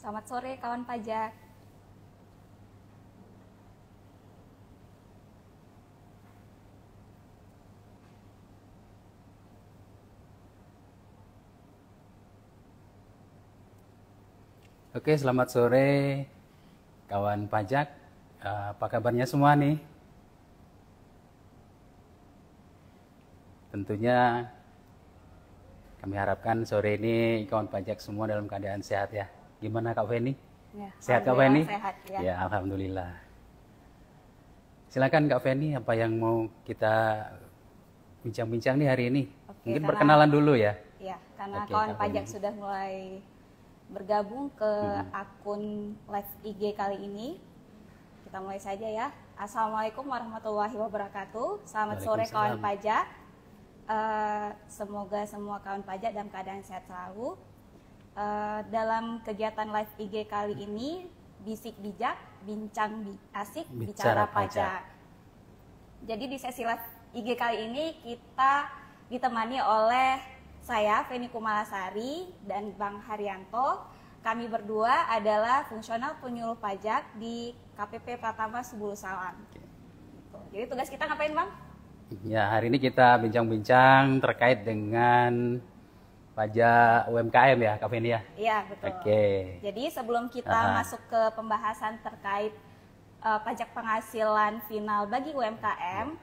Selamat sore kawan pajak. Oke, selamat sore kawan pajak. Apa kabarnya semua nih? Tentunya kami harapkan sore ini kawan pajak semua dalam keadaan sehat ya. Gimana Kak Feni? Ya, Sehat Kak Feni? Sehat ya. Ya, alhamdulillah. Silakan Kak Feni, apa yang mau kita bincang-bincang nih hari ini? Oke, Mungkin karena- perkenalan dulu ya. Ya, karena Oke, kawan Kak pajak Feni. sudah mulai bergabung ke akun live IG kali ini. Kita mulai saja ya. Assalamualaikum warahmatullahi wabarakatuh. Selamat sore kawan Waalaikumsalam. pajak. Semoga semua kawan pajak dalam keadaan sehat selalu. Dalam kegiatan live IG kali ini, bisik bijak, bincang asik, bicara Bicara pajak. pajak. Jadi di sesi live IG kali ini kita ditemani oleh saya Feni Kumalasari dan Bang Haryanto. Kami berdua adalah fungsional penyuluh pajak di KPP Pratama Subulu Salam. Gitu. Jadi tugas kita ngapain Bang? Ya, hari ini kita bincang-bincang terkait dengan pajak UMKM ya, Kak Feni ya. Iya betul. Oke. Jadi sebelum kita masuk ke pembahasan terkait pajak penghasilan final bagi UMKM,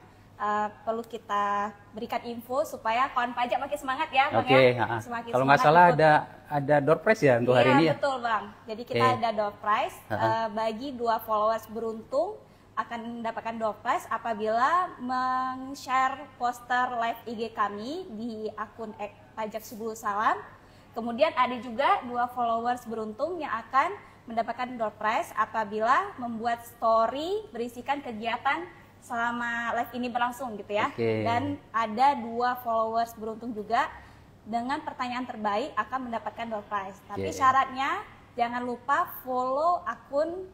perlu kita berikan info supaya kawan pajak makin semangat ya Bang Oke, ya. Semakin kalau nggak semangat salah ikut. ada door prize ya untuk hari ini Iya ya. betul Bang. Jadi kita Oke. ada door prize bagi 2 followers beruntung akan mendapatkan door prize apabila meng-share poster live IG kami di akun Pajak Subulu Salam. Kemudian ada juga 2 followers beruntung yang akan mendapatkan door prize apabila membuat story berisikan kegiatan selama live ini berlangsung gitu ya. Oke. Dan ada 2 followers beruntung juga dengan pertanyaan terbaik akan mendapatkan door prize. Tapi Oke. syaratnya jangan lupa follow akun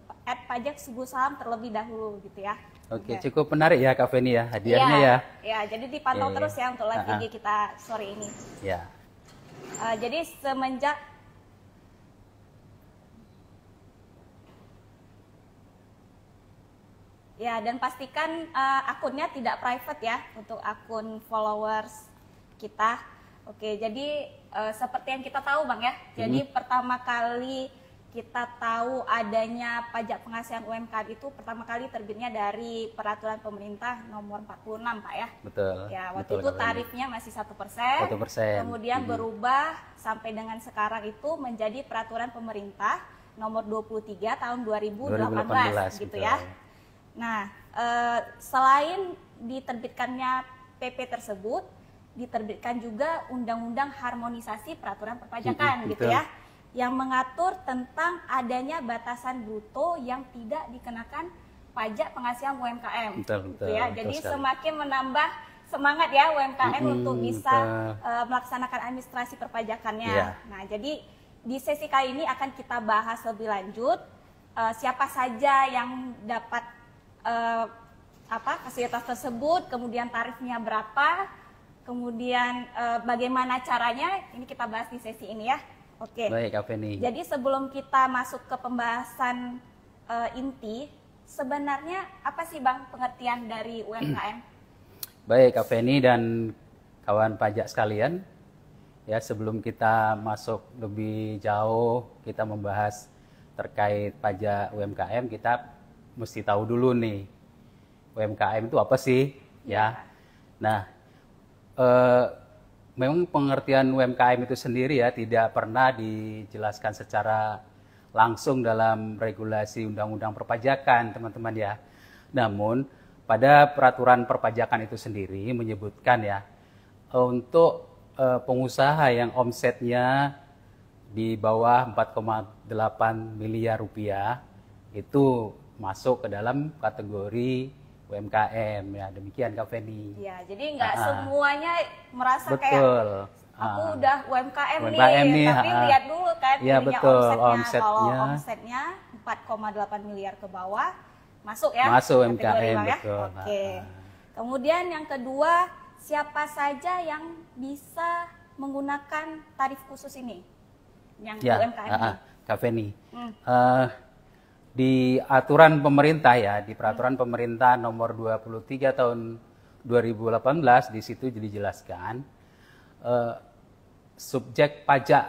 @pajaksubusalam terlebih dahulu gitu ya. Oke, cukup menarik ya Kak Feni ya hadiahnya Iya, ya. ya, jadi dipantau Oke. terus ya untuk live IG kita sore ini. Ya. Jadi semenjak ya, dan pastikan akunnya tidak private ya untuk akun followers kita. Oke, jadi seperti yang kita tahu Bang ya. Jadi pertama kali kita tahu adanya pajak penghasilan UMKM itu pertama kali terbitnya dari peraturan pemerintah nomor 46 Pak ya. Betul. Ya, waktu betul, itu Kak Feni. tarifnya masih 1%. 1%. Kemudian berubah sampai dengan sekarang itu menjadi peraturan pemerintah nomor 23 tahun 2018 gitu betul. ya. Nah, selain diterbitkannya PP tersebut, diterbitkan juga Undang-Undang Harmonisasi Peraturan Perpajakan gitu betul. ya, yang mengatur tentang adanya batasan bruto yang tidak dikenakan pajak penghasilan UMKM. Betul, gitu betul, ya. betul Jadi sekali. semakin menambah semangat ya UMKM untuk bisa betul. melaksanakan administrasi perpajakannya. Iya. Nah, jadi di sesi kali ini akan kita bahas lebih lanjut siapa saja yang dapat fasilitas tersebut, kemudian tarifnya berapa, kemudian bagaimana caranya, ini kita bahas di sesi ini ya. Oke. Baik Kak Feni. Jadi sebelum kita masuk ke pembahasan inti, sebenarnya apa sih Bang pengertian dari UMKM? Baik Kak Feni dan kawan pajak sekalian. Ya, sebelum kita masuk lebih jauh, kita membahas terkait pajak UMKM, kita mesti tahu dulu nih, UMKM itu apa sih? Ya. Nah, memang pengertian UMKM itu sendiri ya tidak pernah dijelaskan secara langsung dalam regulasi undang-undang perpajakan, teman-teman ya. Namun, pada peraturan perpajakan itu sendiri menyebutkan ya, untuk pengusaha yang omsetnya di bawah 4,8 miliar rupiah itu masuk ke dalam kategori UMKM ya, demikian Kak Feni. Ya, jadi nggak semuanya merasa kayak Betul. aku udah UMKM UMKM nih, tapi lihat dulu kan Iya, ininya betul, omsetnya. Kalau omsetnya. omsetnya 4,8 miliar ke bawah masuk ya. Masuk kategori UMKM, Bang, ya? betul. Oke. Kemudian yang kedua, siapa saja yang bisa menggunakan tarif khusus ini? Yang Ya, UMKM ini. Kak Feni. Di aturan pemerintah ya, di peraturan pemerintah nomor 23 tahun 2018 di situ dijelaskan subjek pajak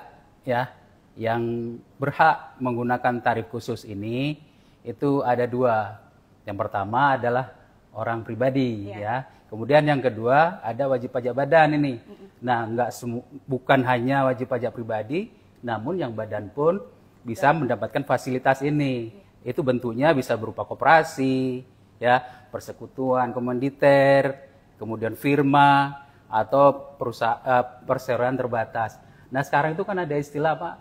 ya yang berhak menggunakan tarif khusus ini itu ada dua. Yang pertama adalah orang pribadi ya. Kemudian yang kedua ada wajib pajak badan ini. Nah, bukan hanya wajib pajak pribadi, namun yang badan pun bisa mendapatkan fasilitas ini. Itu bentuknya bisa berupa koperasi, ya, persekutuan komanditer, kemudian firma atau perseroan terbatas. Nah, sekarang itu kan ada istilah Pak,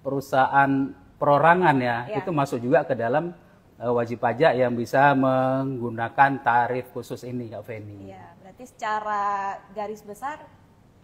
perusahaan perorangan ya. Itu masuk juga ke dalam wajib pajak yang bisa menggunakan tarif khusus ini, Kak Feni. Iya, berarti secara garis besar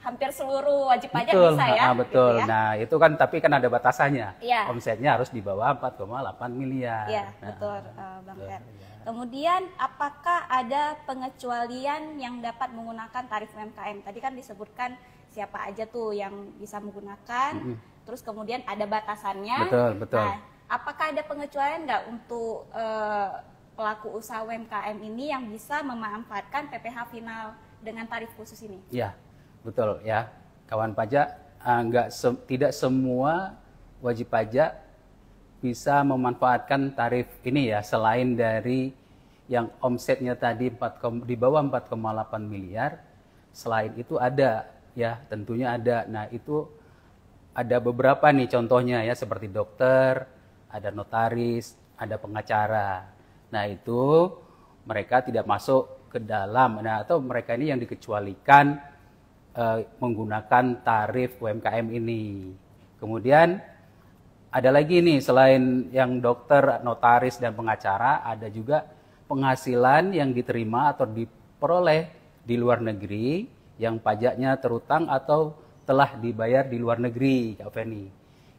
hampir seluruh wajib pajak betul, bisa ya. Betul. Gitu ya? Nah, itu kan tapi kan ada batasannya. Ya. Omsetnya harus di bawah 4,8 miliar. Iya, betul, Bang Fer. Kemudian, apakah ada pengecualian yang dapat menggunakan tarif UMKM? Tadi kan disebutkan siapa aja tuh yang bisa menggunakan. Terus kemudian ada batasannya. Betul. Nah, apakah ada pengecualian nggak untuk pelaku usaha UMKM ini yang bisa memanfaatkan PPh final dengan tarif khusus ini? Iya, betul ya. Kawan pajak, tidak semua wajib pajak bisa memanfaatkan tarif ini ya, selain dari yang omsetnya tadi di bawah 4,8 miliar, selain itu ada ya, tentunya ada. Nah, itu ada beberapa nih contohnya ya, seperti dokter, ada notaris, ada pengacara. Nah, itu mereka tidak masuk ke dalam, atau mereka ini yang dikecualikan menggunakan tarif UMKM ini. Kemudian ada lagi nih, selain yang dokter, notaris, dan pengacara, ada juga penghasilan yang diterima atau diperoleh di luar negeri yang pajaknya terutang atau telah dibayar di luar negeri, Kak Feni.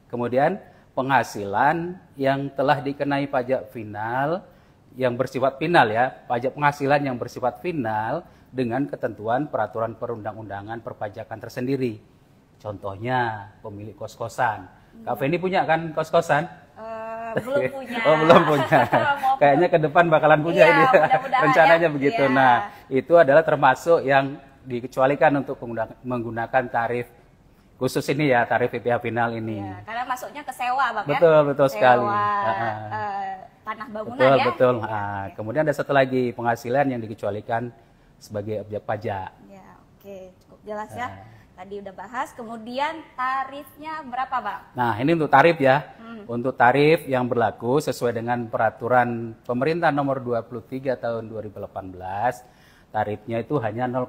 Kemudian penghasilan yang telah dikenai pajak final yang bersifat final ya, pajak penghasilan yang bersifat final dengan ketentuan peraturan perundang-undangan perpajakan tersendiri. Contohnya pemilik kos-kosan. Kak Feni punya kan kos-kosan? Belum punya. Oh, belum punya. Kayaknya ke depan bakalan punya ini. Rencananya ya. begitu. Iya. Nah, itu adalah termasuk yang dikecualikan untuk menggunakan tarif khusus ini ya, tarif PPh final ini. Iya, karena masuknya ke sewa, Bang, betul sewa, sekali. Tanah bangunan betul, ya. Betul. Nah, kemudian ada satu lagi penghasilan yang dikecualikan sebagai objek pajak. Ya, oke, cukup jelas ya. Tadi udah bahas, kemudian tarifnya berapa, Bang? Nah, ini untuk tarif ya. Untuk tarif yang berlaku sesuai dengan peraturan pemerintah nomor 23 tahun 2018, tarifnya itu hanya 0,5,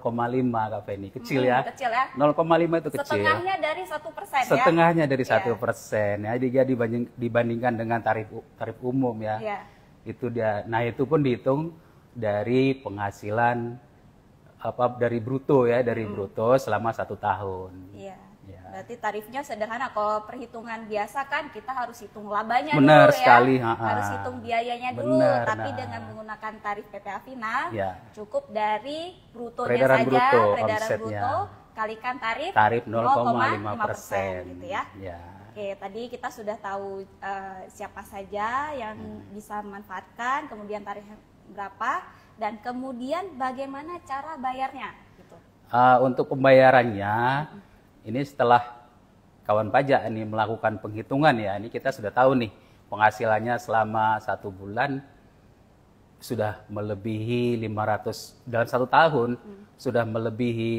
Kak Feni. Kecil ya. Kecil ya. 0,5 itu kecil. Setengahnya dari 1% ya. Setengahnya dari 1%. Ya, jika dibandingkan dengan tarif umum ya. Iya. Itu dia. Nah, itu pun dihitung dari penghasilan dari bruto ya, dari bruto selama 1 tahun. Iya. Ya. Berarti tarifnya sederhana. Kalau perhitungan biasa kan kita harus hitung labanya Benar dulu sekali, ya. Harus hitung biayanya dulu. Benar, Tapi dengan menggunakan tarif PPh final, cukup dari brutonya peredaran saja, bruto, peredaran omsetnya. bruto, kalikan tarif 0,5% gitu ya. Ya. Oke, tadi kita sudah tahu siapa saja yang bisa memanfaatkan, kemudian tarifnya berapa, dan kemudian bagaimana cara bayarnya gitu. Untuk pembayarannya, ini setelah kawan pajak ini melakukan penghitungan ya, ini kita sudah tahu nih penghasilannya selama 1 bulan sudah melebihi 500, dalam 1 tahun sudah melebihi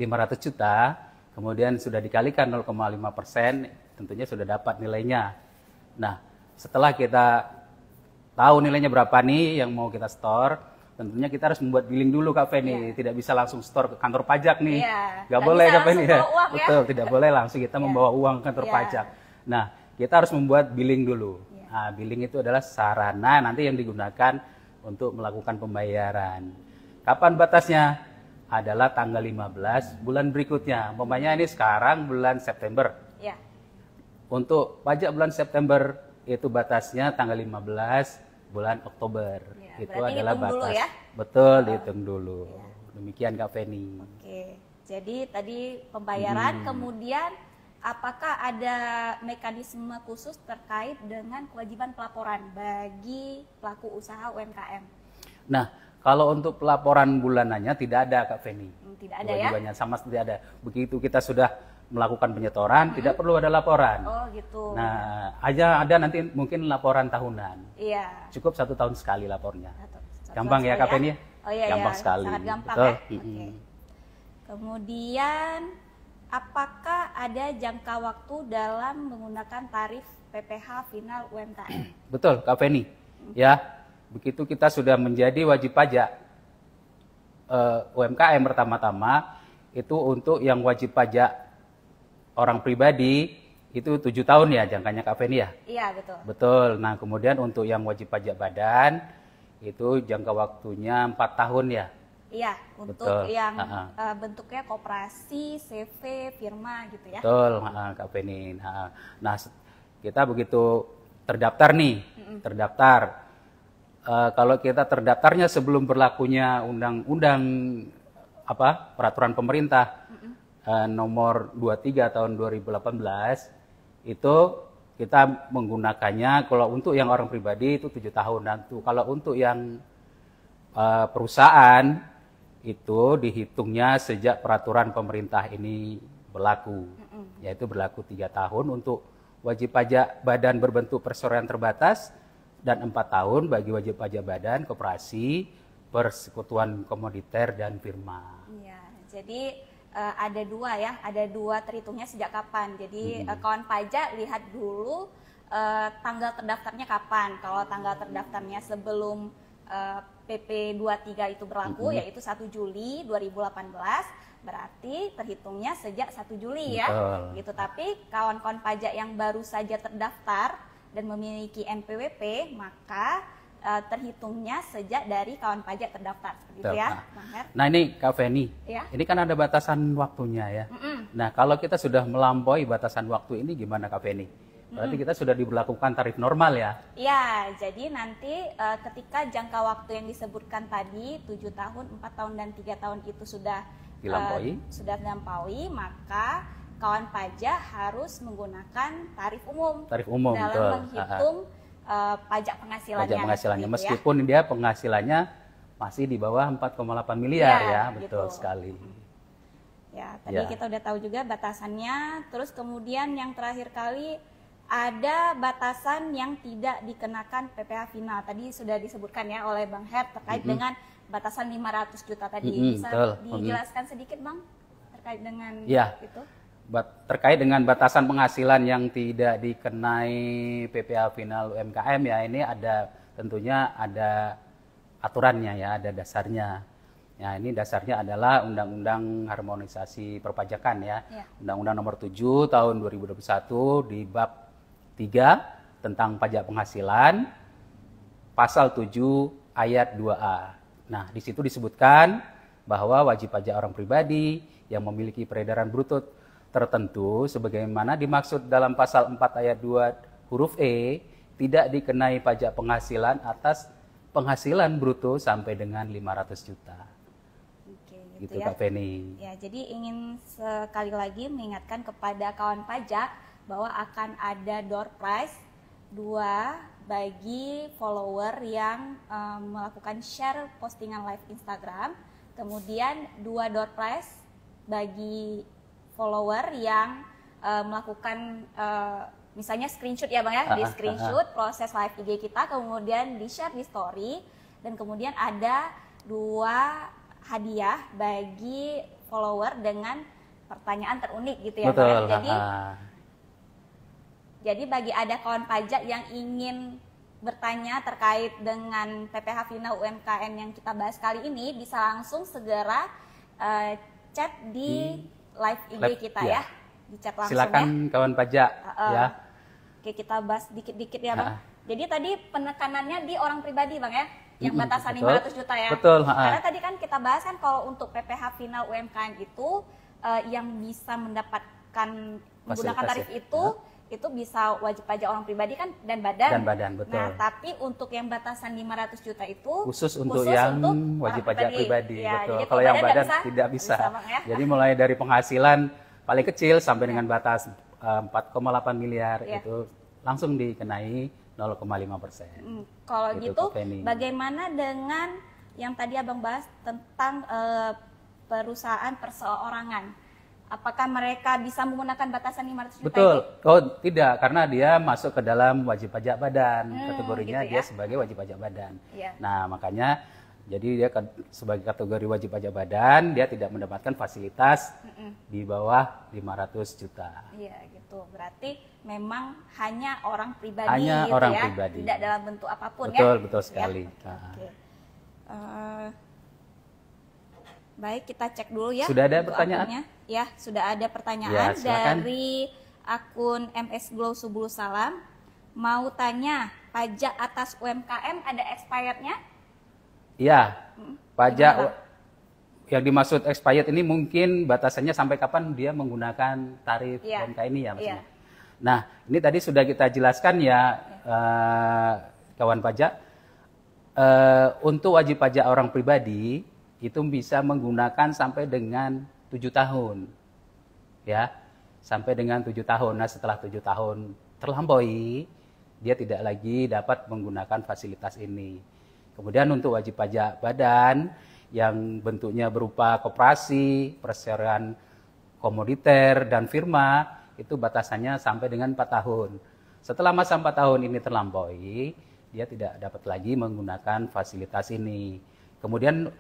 500 juta, kemudian sudah dikalikan 0,5%, tentunya sudah dapat nilainya. Nah, setelah kita tahu nilainya berapa nih yang mau kita store, tentunya kita harus membuat billing dulu, Kak Feni. Tidak bisa langsung store ke kantor pajak nih. Nggak boleh, Kak Feni ya. Betul, tidak boleh langsung kita membawa uang ke kantor pajak. Nah, kita harus membuat billing dulu. Nah, billing itu adalah sarana nanti yang digunakan untuk melakukan pembayaran. Kapan batasnya? Adalah tanggal 15 bulan berikutnya. Umpamanya ini sekarang bulan September. Ya. Untuk pajak bulan September itu batasnya tanggal 15 bulan Oktober. Itu adalah batas. Ya? Betul, dihitung dulu. Demikian, Kak Feni. Oke. Jadi tadi pembayaran, kemudian apakah ada mekanisme khusus terkait dengan kewajiban pelaporan bagi pelaku usaha UMKM? Nah, kalau untuk pelaporan bulanannya tidak ada Kak Feni. Tidak ada ya? Kewajibannya sama tidak ada. Begitu kita sudah melakukan penyetoran, tidak perlu ada laporan. Oh gitu. Nah, ada nanti mungkin laporan tahunan. Iya. Cukup 1 tahun sekali lapornya. Satu Gampang ya Kak Feni? Oh iya, gampang iya. sekali. Sangat gampang Betul. ya. Oke. Kemudian, apakah ada jangka waktu dalam menggunakan tarif PPh final UMKM? Betul Kak Feni. Ya, begitu kita sudah menjadi wajib pajak UMKM pertama-tama, itu untuk yang wajib pajak orang pribadi itu 7 tahun ya jangkanya Kak Feni ya? Iya, betul. Betul. Nah, kemudian untuk yang wajib pajak badan itu jangka waktunya 4 tahun ya? Iya, untuk Betul. yang bentuknya koperasi, CV, firma gitu ya. Betul, Kak Feni. Nah, kita begitu terdaftar nih, terdaftar. Kalau kita terdaftarnya sebelum berlakunya undang-undang peraturan pemerintah nomor 23 tahun 2018 itu kita menggunakannya kalau untuk yang orang pribadi itu 7 tahun dan kalau untuk yang perusahaan itu dihitungnya sejak peraturan pemerintah ini berlaku, yaitu berlaku 3 tahun untuk wajib pajak badan berbentuk perseroan terbatas dan 4 tahun bagi wajib pajak badan, koperasi, persekutuan komoditer dan firma. Iya, jadi ada dua ya, ada dua terhitungnya sejak kapan. Jadi kawan pajak lihat dulu tanggal terdaftarnya kapan. Kalau tanggal terdaftarnya sebelum PP 23 itu berlaku, yaitu 1 Juli 2018, berarti terhitungnya sejak 1 Juli ya. Gitu. Tapi kawan-kawan pajak yang baru saja terdaftar dan memiliki NPWP, maka terhitungnya sejak dari kawan pajak terdaftar. Seperti itu ya, Bang Her. Nah ini Kak Feni, ya? Ini kan ada batasan waktunya ya. Nah kalau kita sudah melampaui batasan waktu ini gimana Kak Feni? Berarti kita sudah diberlakukan tarif normal ya? Ya, jadi nanti ketika jangka waktu yang disebutkan tadi 7 tahun, 4 tahun, dan 3 tahun itu sudah dilampaui, maka kawan pajak harus menggunakan tarif umum. Tarif umum, dalam betul. Menghitung pajak penghasilannya. Pajak penghasilannya, gitu meskipun dia penghasilannya masih di bawah 4,8 miliar ya, betul gitu. sekali. Ya, tadi kita udah tahu juga batasannya. Terus kemudian yang terakhir kali ada batasan yang tidak dikenakan PPh final. Tadi sudah disebutkan ya oleh Bang Her terkait dengan batasan 500 juta tadi. Bisa dijelaskan sedikit Bang terkait dengan itu? Terkait dengan batasan penghasilan yang tidak dikenai PPh final UMKM ya, ini ada tentunya ada aturannya ya, ada dasarnya. Ya, ini dasarnya adalah Undang-Undang Harmonisasi Perpajakan ya. Undang-Undang Nomor 7 Tahun 2021 di bab 3 tentang pajak penghasilan pasal 7 ayat 2A. Nah, di situ disebutkan bahwa wajib pajak orang pribadi yang memiliki peredaran bruto tertentu sebagaimana dimaksud dalam pasal 4 ayat 2 huruf E tidak dikenai pajak penghasilan atas penghasilan bruto sampai dengan 500 juta. Oke, gitu ya. Kak Feni. Ya, jadi ingin sekali lagi mengingatkan kepada kawan pajak bahwa akan ada door prize 2 bagi follower yang melakukan share postingan live Instagram, kemudian 2 door prize bagi follower yang melakukan misalnya screenshot ya Bang ya, di screenshot proses live IG kita, kemudian di share di story, dan kemudian ada 2 hadiah bagi follower dengan pertanyaan terunik gitu ya Bang ya. Jadi bagi ada kawan pajak yang ingin bertanya terkait dengan PPh final UMKM yang kita bahas kali ini, bisa langsung segera chat di live IG kita ya. Di chat langsung. Silakan kawan pajak ya. Oke, kita bahas dikit-dikit ya Bang. Jadi tadi penekanannya di orang pribadi Bang ya, yang batasan 500 juta ya. Betul. Karena tadi kan kita bahas kan kalau untuk PPh final UMKM itu yang bisa mendapatkan menggunakan tarif itu bisa wajib pajak orang pribadi kan dan badan. Betul. Nah, tapi untuk yang batasan 500 juta itu khusus untuk yang wajib pajak pribadi. Ya, betul. Kalau yang badan tidak bisa. Ya? Jadi mulai dari penghasilan paling kecil sampai dengan batas 4,8 miliar Ya. itu langsung dikenai 0,5%. Kalau Gitu, gitu, Kak Feni. bagaimana dengan yang tadi Abang bahas tentang perusahaan perseorangan? Apakah mereka bisa menggunakan batasan 500 juta Betul. itu? Oh, tidak, karena dia masuk ke dalam wajib pajak badan. Kategorinya gitu ya. dia sebagai wajib pajak badan. Iya. Nah, makanya jadi dia sebagai kategori wajib pajak badan, dia tidak mendapatkan fasilitas di bawah 500 juta. Iya gitu. Berarti memang hanya orang pribadi Hanya gitu orang ya. pribadi. Tidak dalam bentuk apapun Betul, ya. betul Ya, sekali. oke, Nah. oke. Baik, kita cek dulu ya. Sudah ada untuk pertanyaan? akunnya. Ya, sudah ada pertanyaan Ya, silakan. dari akun MS Glow Subulu Salam. Mau tanya, pajak atas UMKM ada expirednya? Iya, pajak Gimana? yang dimaksud expired ini mungkin batasannya sampai kapan dia menggunakan tarif Iya. UMK ini ya maksudnya. Iya. Nah, ini tadi sudah kita jelaskan ya, kawan pajak. Untuk wajib pajak orang pribadi itu bisa menggunakan sampai dengan 7 tahun. Ya, sampai dengan 7 tahun. Nah, setelah 7 tahun terlampaui, dia tidak lagi dapat menggunakan fasilitas ini. Kemudian untuk wajib pajak badan yang bentuknya berupa koperasi, perseroan komoditer, dan firma, itu batasannya sampai dengan 4 tahun. Setelah masa 4 tahun ini terlampaui, dia tidak dapat lagi menggunakan fasilitas ini. Kemudian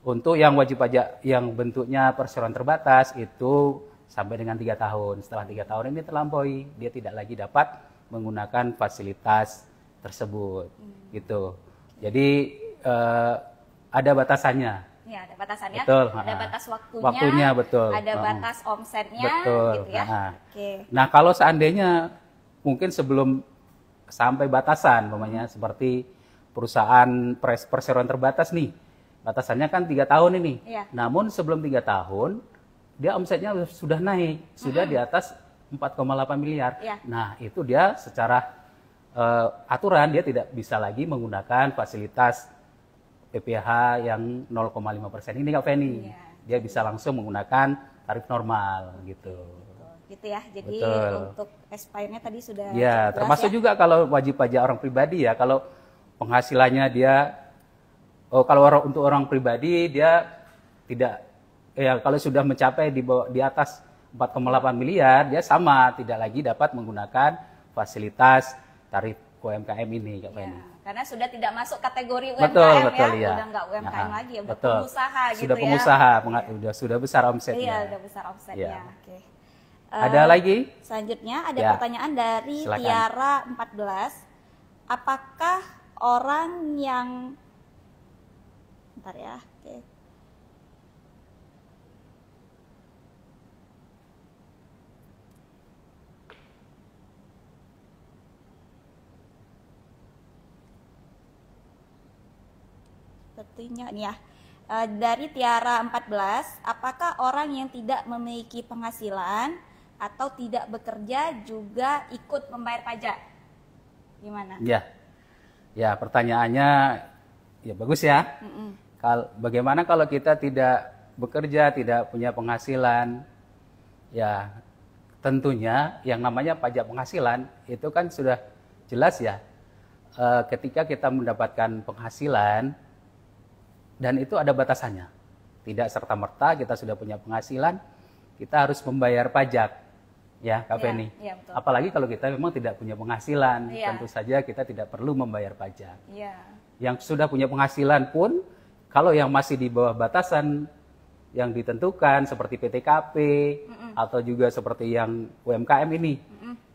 untuk yang wajib pajak yang bentuknya perseroan terbatas itu sampai dengan 3 tahun. Setelah 3 tahun ini terlampaui, dia tidak lagi dapat menggunakan fasilitas tersebut. Gitu. Jadi ada batasannya. Ya, ada batasannya. Betul, Ada ha. batas waktunya. Waktunya, betul. Ada Ha. batas omsetnya Betul, gitu ya. ha. Oke. Nah, kalau seandainya mungkin sebelum sampai batasan, umpamanya seperti perusahaan perseroan terbatas nih, batasannya kan 3 tahun ini. Iya. Namun sebelum 3 tahun, dia omsetnya sudah naik, sudah di atas 4,8 miliar. Iya. Nah, itu dia secara aturan dia tidak bisa lagi menggunakan fasilitas PPh yang 0,5% ini, Kak Feni. Iya. Dia bisa langsung menggunakan tarif normal gitu. Gitu ya. Jadi Betul. untuk expirednya tadi sudah Ya, jelas termasuk ya. juga kalau wajib pajak orang pribadi ya, kalau penghasilannya dia, untuk orang pribadi dia tidak, ya kalau sudah mencapai di atas 4,8 miliar, dia sama tidak lagi dapat menggunakan fasilitas tarif UMKM ini, Kak Ya, Feni. karena sudah tidak masuk kategori UMKM Betul, betul ya. ya. Udah nggak UMKM Nah, lagi, udah betul. pengusaha gitu Sudah ya. pengusaha, sudah besar omsetnya. Iya, udah besar omsetnya. Iya. Oke. Ada lagi? Selanjutnya ada Ya. pertanyaan dari Silakan. Tiara 14. Apakah orang yang Bentar ya. Oke. Sepertinya nih ya. Dari Tiara 14, apakah orang yang tidak memiliki penghasilan atau tidak bekerja juga ikut membayar pajak? Gimana? Ya. Ya, pertanyaannya ya bagus ya. Bagaimana kalau kita tidak bekerja, tidak punya penghasilan? Ya, tentunya yang namanya pajak penghasilan itu kan sudah jelas ya. Ketika kita mendapatkan penghasilan dan itu ada batasannya. Tidak serta-merta kita sudah punya penghasilan, kita harus membayar pajak. Ya, Kak Iya, Feni. iya, betul. Apalagi kalau kita memang tidak punya penghasilan, Iya. tentu saja kita tidak perlu membayar pajak. Iya. Yang sudah punya penghasilan pun, kalau yang masih di bawah batasan yang ditentukan seperti PTKP atau juga seperti yang UMKM ini,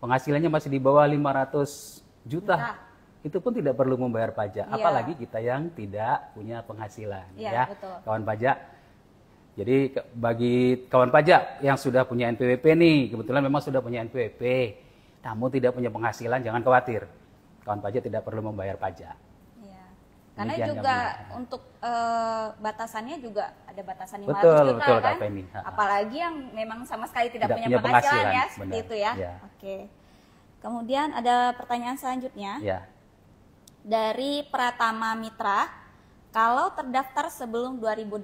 penghasilannya masih di bawah 500 juta, itu pun tidak perlu membayar pajak. Iya. Apalagi kita yang tidak punya penghasilan, Iya, ya, betul. kawan pajak. Jadi bagi kawan pajak yang sudah punya NPWP nih, kebetulan memang sudah punya NPWP, namun tidak punya penghasilan, jangan khawatir. Kawan pajak tidak perlu membayar pajak. Iya. Karena Demikian juga kami. untuk batasannya juga ada batasan 500 Betul, juta betul, kan. Kak Feni. Apalagi yang memang sama sekali tidak, Tidak punya punya penghasilan penghasilan, ya, seperti benar. itu ya. Iya. Oke. Kemudian ada pertanyaan selanjutnya Ya. dari Pratama Mitra. Kalau terdaftar sebelum 2018,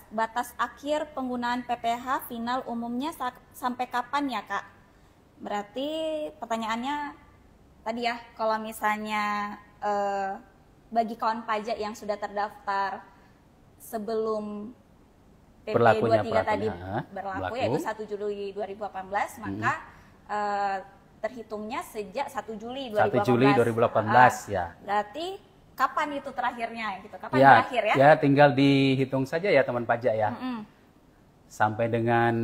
batas akhir penggunaan PPh final umumnya sampai kapan ya, Kak? Berarti pertanyaannya tadi ya, kalau misalnya bagi kawan pajak yang sudah terdaftar sebelum PP 23 tadi berlaku, yaitu 1 Juli 2018, maka terhitungnya sejak 1 Juli 2018. 1 Juli 2018 ya. Berarti kapan itu terakhirnya gitu? Kapan Ya, terakhir ya? ya tinggal dihitung saja ya teman pajak ya. Sampai dengan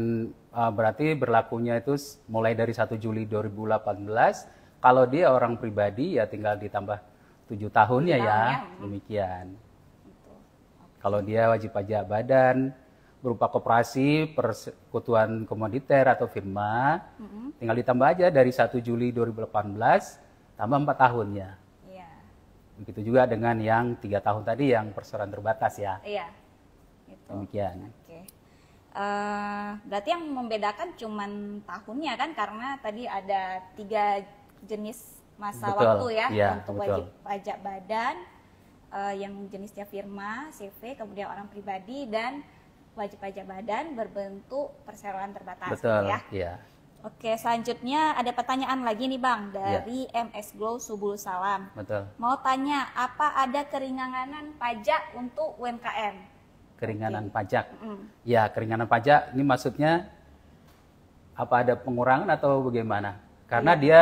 berarti berlakunya itu mulai dari 1 Juli 2018. Kalau dia orang pribadi ya tinggal ditambah 7 tahunnya ya. Demikian. Kalau dia wajib pajak badan berupa koperasi, persekutuan komoditer atau firma, tinggal ditambah aja dari 1 Juli 2018 tambah 4 tahunnya. Iya. Begitu juga dengan yang 3 tahun tadi yang perseroan terbatas ya. Iya. Gitu. Demikian. Oke. Berarti yang membedakan cuman tahunnya kan, karena tadi ada 3 jenis masa waktu ya, untuk wajib pajak badan, yang jenisnya firma, CV, kemudian orang pribadi, dan wajib pajak badan berbentuk perseroan terbatas. Betul, ya. Iya. Oke, selanjutnya ada pertanyaan lagi nih Bang dari MS Glow Subul Salam. Betul. Mau tanya, apa ada keringanan pajak untuk UMKM? Keringanan pajak. Ya, keringanan pajak ini maksudnya apa, ada pengurangan atau bagaimana? Karena dia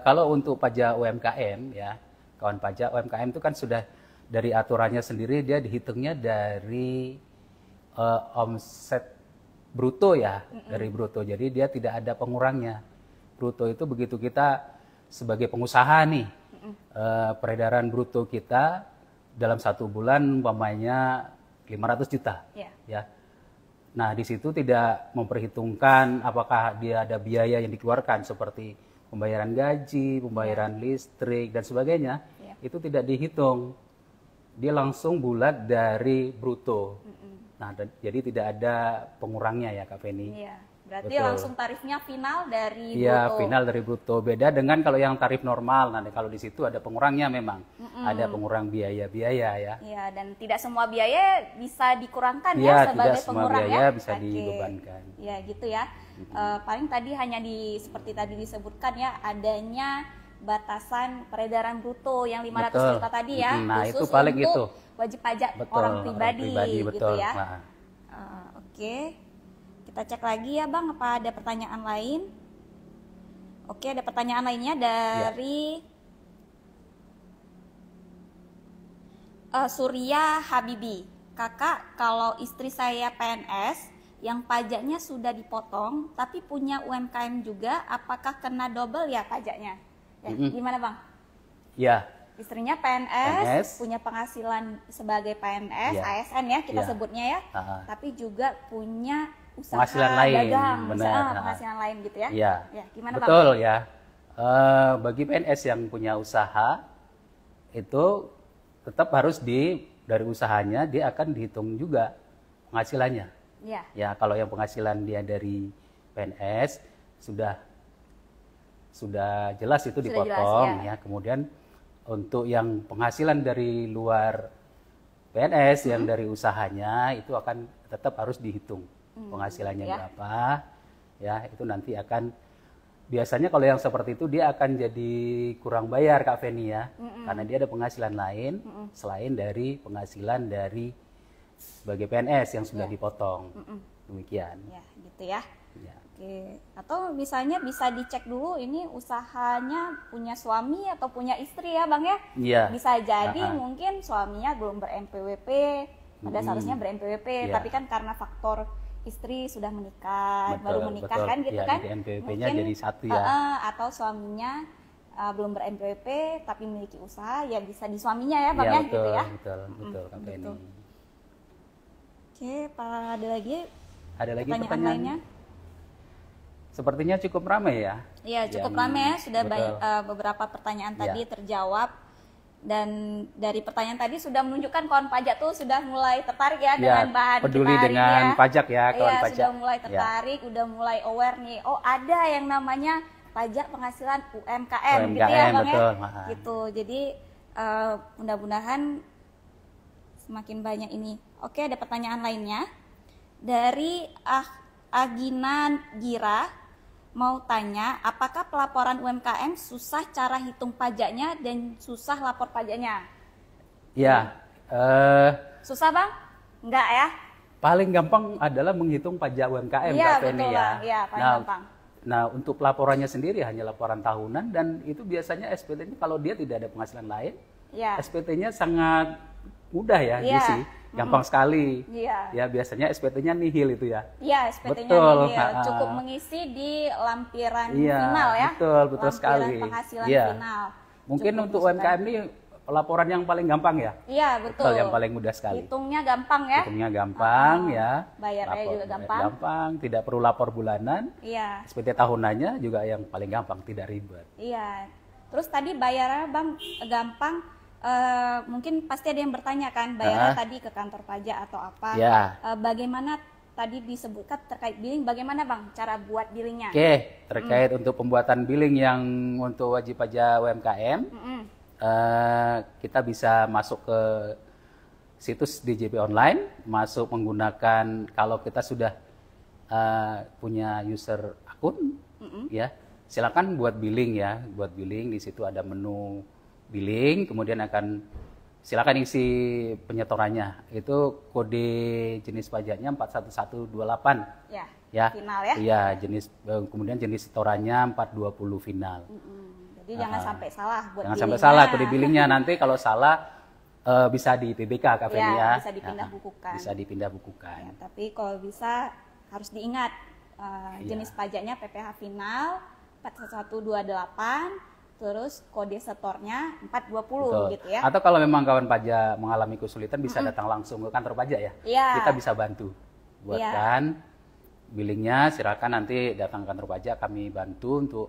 kalau untuk pajak UMKM ya, kawan pajak UMKM itu kan sudah dari aturannya sendiri, dia dihitungnya dari omset bruto ya, dari bruto. Jadi dia tidak ada pengurangnya. Bruto itu begitu kita sebagai pengusaha nih, peredaran bruto kita dalam 1 bulan umpamanya 500 juta. Ya. Nah, di situ tidak memperhitungkan apakah dia ada biaya yang dikeluarkan seperti pembayaran gaji, pembayaran listrik dan sebagainya. Itu tidak dihitung. Dia langsung bulat dari bruto. Nah, jadi tidak ada pengurangnya ya Kak Feni. Iya, berarti langsung tarifnya final dari bruto. Iya, final dari bruto. Beda dengan kalau yang tarif normal. Nah, kalau di situ ada pengurangnya memang. Ada pengurang biaya-biaya ya. Iya, dan tidak semua biaya bisa dikurangkan ya sebagai tidak semua pengurang biaya ya. bisa dibebankan. Iya, gitu ya. Paling tadi hanya seperti tadi disebutkan ya, adanya batasan peredaran bruto yang 500 juta tadi ya. Nah, khusus itu paling untuk itu. Wajib pajak orang pribadi gitu ya. Nah. Oke, kita cek lagi ya Bang, apa ada pertanyaan lain? Oke, ada pertanyaan lainnya dari Surya Habibi. Kakak, kalau istri saya PNS yang pajaknya sudah dipotong tapi punya UMKM juga, apakah kena double ya pajaknya? Ya, gimana Bang? Ya. Istrinya PNS, punya penghasilan sebagai PNS, ASN ya kita sebutnya ya, tapi juga punya usaha penghasilan lain, dagang, penghasilan lain gitu ya. Ya, gimana betul Bang? Ya. Bagi PNS yang punya usaha itu tetap harus dari usahanya dia akan dihitung juga penghasilannya. Ya, kalau yang penghasilan dia dari PNS sudah jelas itu dipotong ya. Kemudian untuk yang penghasilan dari luar PNS yang dari usahanya itu akan tetap harus dihitung penghasilannya berapa ya, itu nanti akan biasanya kalau yang seperti itu dia akan jadi kurang bayar Kak Feni ya, karena dia ada penghasilan lain selain dari penghasilan dari sebagai PNS yang sudah dipotong. Demikian. Ya, gitu ya. Oke. Atau misalnya bisa dicek dulu ini usahanya punya suami atau punya istri ya Bang ya. Bisa jadi mungkin suaminya belum ber-NPWP, padahal seharusnya ber-NPWP, tapi kan karena faktor istri sudah menikah, baru menikah kan gitu kan. NPWP-nya jadi satu ya. Atau suaminya belum ber-NPWP tapi memiliki usaha, ya bisa di suaminya ya Bang ya, betul, gitu ya. Betul Kak Feni. Oke, ada lagi pertanyaan lainnya? Sepertinya cukup ramai ya. Iya, cukup ramai ya. Sudah banyak, beberapa pertanyaan tadi terjawab. Dan dari pertanyaan tadi sudah menunjukkan kawan pajak tuh sudah mulai tertarik ya dengan bahan peduli dengan pajak ya kawan pajak. Sudah mulai tertarik, udah mulai aware nih. Oh, ada yang namanya pajak penghasilan UMKM gitu ya Bang ya. Gitu. Jadi mudah-mudahan semakin banyak ini. Oke, ada pertanyaan lainnya dari Aginan Gira. mau tanya, apakah pelaporan UMKM susah cara hitung pajaknya dan susah lapor pajaknya? Ya, Susah Bang? Enggak ya? paling gampang adalah menghitung pajak UMKM Iya, Kak Feni betul, ya. Bang. Iya, paling gampang. Nah, untuk pelaporannya sendiri hanya laporan tahunan dan itu biasanya SPT ini kalau dia tidak ada penghasilan lain, Iya. SPT-nya sangat mudah ya Iya. diisi, gampang sekali. Iya. Ya biasanya SPT-nya nihil itu ya. Iya, SPT-nya Betul, nihil. ha-ha. Cukup mengisi di lampiran Iya, final ya. betul Lampiran sekali. penghasilan Iya. final. Mungkin Cukup untuk masukkan. UMKM ini laporan yang paling gampang ya. Iya, betul. Yang paling mudah sekali. Hitungnya gampang ya. Hitungnya gampang ya. Bayarnya juga gampang. Gampang, tidak perlu lapor bulanan. Iya. SPT tahunannya juga yang paling gampang, tidak ribet. Iya. Terus tadi bayarnya Bang gampang. Mungkin pasti ada yang bertanya kan, bayarnya tadi ke kantor pajak atau apa? Ya. Bagaimana tadi disebutkan terkait billing? Bagaimana Bang cara buat billingnya? Oke, terkait untuk pembuatan billing yang untuk wajib pajak UMKM, kita bisa masuk ke situs DJP online, masuk menggunakan kalau kita sudah punya user akun, ya silakan buat billing ya, buat billing di situ ada menu billing, kemudian akan silakan isi penyetorannya. Itu kode jenis pajaknya 41128. Ya. Ya. Final ya. Iya, kemudian jenis setorannya 420 final. Jadi jangan sampai salah buat Jangan sampai billingnya. salah kode billingnya, nanti kalau salah bisa di PBK Kak Feni ya. Bisa dipindah bukukan. Bisa dipindah bukukan. Ya, tapi kalau bisa harus diingat jenis pajaknya PPh final 41128, terus kode setornya 420 Betul. gitu ya. Atau kalau memang kawan pajak mengalami kesulitan bisa datang langsung ke kantor pajak ya. Iya. Kita bisa bantu buatkan billingnya, silakan nanti datang ke kantor pajak, kami bantu untuk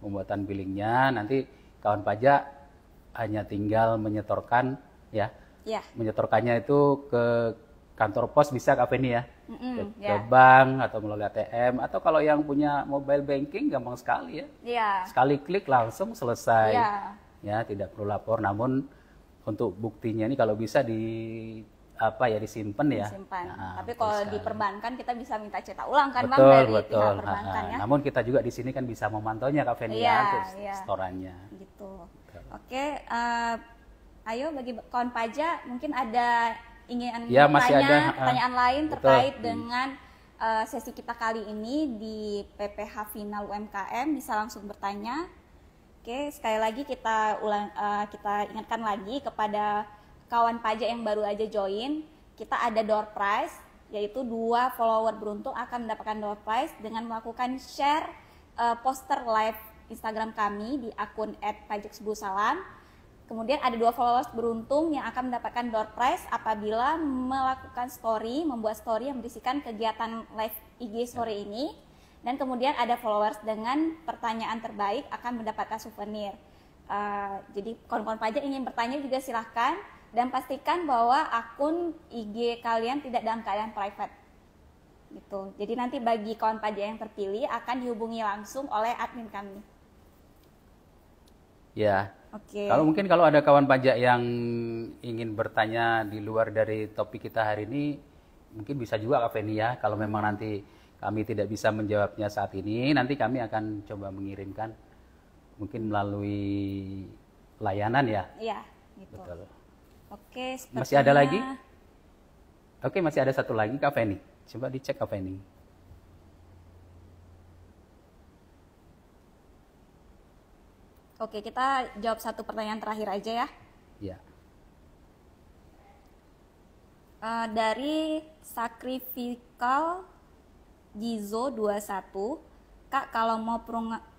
pembuatan billingnya. Nanti kawan pajak hanya tinggal menyetorkan ya. Iya. Menyetorkannya itu ke kantor pos bisa Kak Feni ya. Ke ya. bank atau melalui ATM, atau kalau yang punya mobile banking gampang sekali ya. Iya. Sekali klik langsung selesai. Iya. Ya, tidak perlu lapor. Namun untuk buktinya ini kalau bisa disimpan ya. Disimpan. Nah, Tapi betul kalau sekali. di perbankan kita bisa minta cetak ulang kan Bang Betul, dari betul. pihak perbankan ya. Namun kita juga di sini kan bisa memantaunya Kak Feni Iya, ya untuk iya. setorannya. Gitu. Oke, ayo bagi kawan pajak mungkin ada ingin Ya, masih bertanya, ada, pertanyaan lain betul. terkait dengan sesi kita kali ini di PPh Final UMKM, bisa langsung bertanya. Oke, sekali lagi kita ingatkan lagi kepada kawan pajak yang baru aja join, kita ada door prize, yaitu 2 follower beruntung akan mendapatkan door prize dengan melakukan share poster live Instagram kami di akun @pajaksubuhsalam. Kemudian ada 2 followers beruntung yang akan mendapatkan door prize apabila melakukan membuat story yang berisikan kegiatan live IG sore ini. Dan kemudian ada followers dengan pertanyaan terbaik akan mendapatkan souvenir. Jadi kawan-kawan pajak ingin bertanya juga silahkan, dan pastikan bahwa akun IG kalian tidak dalam keadaan private. Gitu. Jadi nanti bagi kawan pajak yang terpilih akan dihubungi langsung oleh admin kami. Ya. Oke. Kalau ada kawan pajak yang ingin bertanya di luar dari topik kita hari ini, mungkin bisa juga Kak Feni ya. Kalau memang nanti kami tidak bisa menjawabnya saat ini, nanti kami akan coba mengirimkan mungkin melalui layanan ya. Iya, gitu. Betul. Oke, Masih ada lagi? Oke, masih ada satu lagi Kak Feni. Coba dicek Kak Feni. Oke, kita jawab satu pertanyaan terakhir aja ya. Ya. Dari Sacrificial Gizo 21, Kak, kalau mau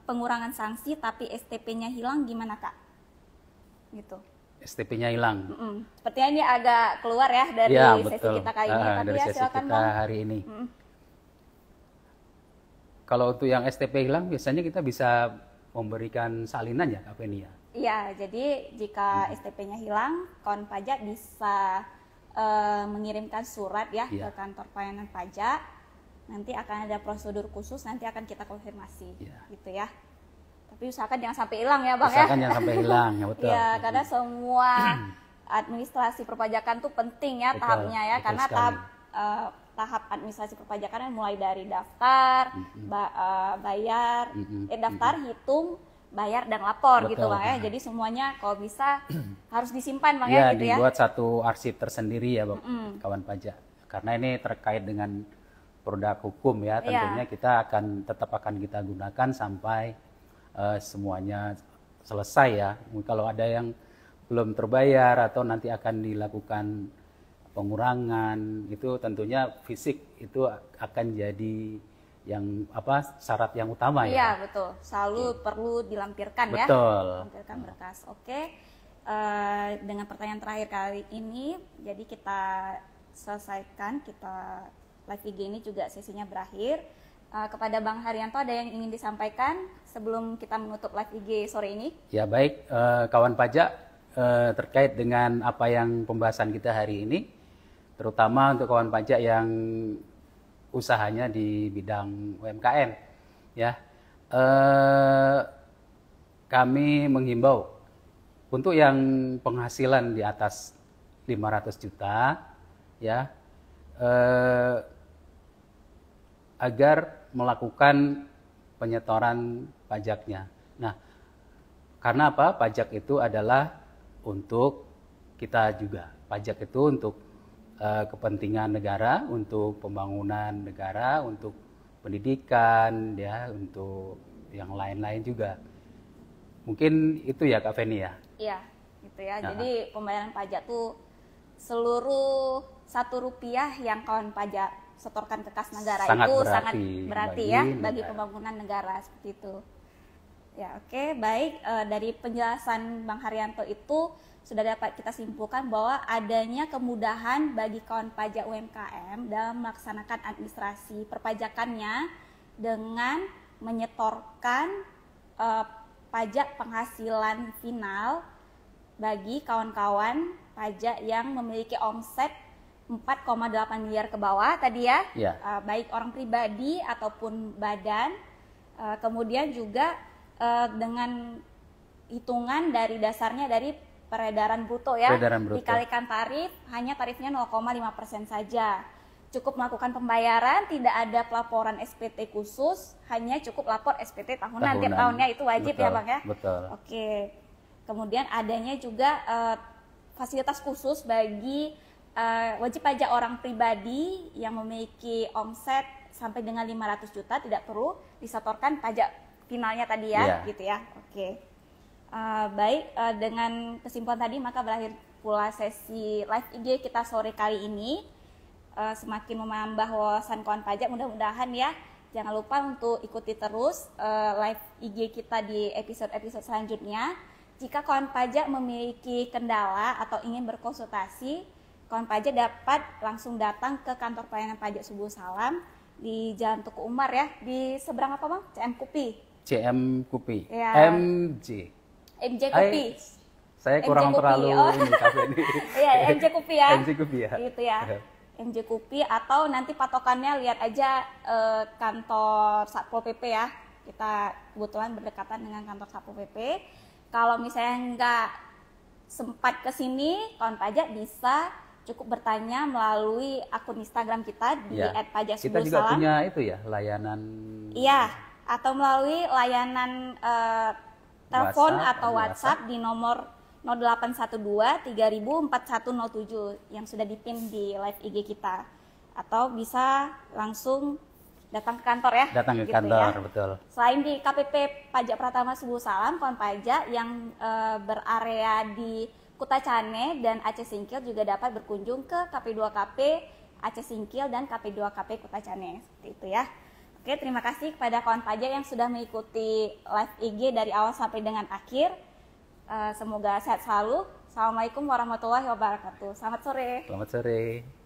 pengurangan sanksi tapi STP-nya hilang gimana Kak? Gitu. STP-nya hilang. Sepertinya ini agak keluar ya dari Ya, sesi betul. kita kali ini. Tapi Dari ya sesi silakan kita Bang. hari ini. Kalau untuk yang STP hilang, biasanya kita bisa memberikan salinan ya Kak Feni ya? Iya, jadi jika STP-nya hilang, kawan pajak bisa mengirimkan surat ya ke kantor pelayanan pajak. Nanti akan ada prosedur khusus, nanti akan kita konfirmasi, gitu ya. Tapi usahakan jangan sampai hilang ya Bang Usahakan ya. jangan sampai hilang, ya betul. Iya, karena semua administrasi perpajakan tuh penting ya Betul, tahapnya ya, betul karena sekali. tahap tahap administrasi perpajakan mulai dari daftar, bayar, daftar, hitung, bayar dan lapor. Betul. Gitu Bang ya. Jadi semuanya kalau bisa harus disimpan Bang Ya, ya gitu ya. dibuat satu arsip tersendiri ya Bang, kawan pajak. Karena ini terkait dengan produk hukum ya, tentunya kita tetap akan kita gunakan sampai semuanya selesai ya. Kalau ada yang belum terbayar atau nanti akan dilakukan pengurangan, itu tentunya fisik itu akan jadi yang syarat yang utama ya. Iya betul, selalu perlu dilampirkan ya. Betul. Lampirkan berkas. Oke. Dengan pertanyaan terakhir kali ini, jadi kita selesaikan, kita live IG ini juga sesinya berakhir. Kepada Bang Haryanto ada yang ingin disampaikan sebelum kita menutup live IG sore ini? Ya baik, kawan pajak, terkait dengan apa yang pembahasan kita hari ini, terutama untuk kawan pajak yang usahanya di bidang UMKM, ya, kami menghimbau untuk yang penghasilan di atas 500 juta, ya, agar melakukan penyetoran pajaknya. Nah, karena apa? Pajak itu adalah untuk kita juga. Pajak itu untuk kepentingan negara, untuk pembangunan negara, untuk pendidikan, ya, untuk yang lain-lain juga. Mungkin itu ya Kak Feni ya? Iya, gitu ya. Jadi pembayaran pajak tuh seluruh Rp1 yang kawan pajak setorkan ke kas negara sangat itu berarti sangat berarti bagi pembangunan negara seperti itu. Ya oke, baik, dari penjelasan Bang Haryanto itu sudah dapat kita simpulkan bahwa adanya kemudahan bagi kawan pajak UMKM dalam melaksanakan administrasi perpajakannya dengan menyetorkan pajak penghasilan final bagi kawan-kawan pajak yang memiliki omset 4,8 miliar ke bawah tadi ya, baik orang pribadi ataupun badan. Kemudian juga dengan hitungan dari dasarnya dari peredaran bruto ya, dikalikan tarif, hanya tarifnya 0,5% saja. Cukup melakukan pembayaran, tidak ada pelaporan SPT khusus, hanya cukup lapor SPT tahunan. Tiap tahunnya itu wajib. Betul, ya Bang ya. Betul. Oke. Kemudian adanya juga fasilitas khusus bagi wajib pajak orang pribadi yang memiliki omset sampai dengan 500 juta, tidak perlu disetorkan pajak finalnya tadi ya, gitu ya. Oke. Baik, dengan kesimpulan tadi maka berakhir pula sesi live IG kita sore kali ini. Semakin menambah wawasan kawan pajak, mudah-mudahan ya. Jangan lupa untuk ikuti terus live IG kita di episode-episode selanjutnya. Jika kawan pajak memiliki kendala atau ingin berkonsultasi, kawan pajak dapat langsung datang ke kantor pelayanan pajak Subuh Salam di Jalan Tuku Umar ya, di seberang apa Bang? CM Kupi. CM Kupi. Ya. MJ Kupi. Saya kurang terlalu ini kafe ini. Iya, MJ Kupi ya. MJ Kupi ya. Gitu ya. MJ Kupi, atau nanti patokannya lihat aja kantor Satpol PP ya. Kita kebetulan berdekatan dengan kantor Satpol PP. Kalau misalnya nggak sempat ke sini, kawan pajak bisa cukup bertanya melalui akun Instagram kita di @pajak-subuh-salam. Kita juga punya itu ya, layanan. Iya, atau melalui layanan telepon atau WhatsApp di nomor 0812 3000 4107 yang sudah dipin di live IG kita. Atau bisa langsung datang ke kantor ya. Datang ke kantor, ya. Betul. Selain di KPP Pajak Pratama Subuh Salam, kawan pajak yang berarea di Kutacane dan Aceh Singkil juga dapat berkunjung ke KP2KP Aceh Singkil dan KP2KP Kutacane. Seperti itu ya. Oke, terima kasih kepada kawan pajak yang sudah mengikuti live IG dari awal sampai dengan akhir. Semoga sehat selalu. Assalamualaikum warahmatullahi wabarakatuh. Selamat sore. Selamat sore.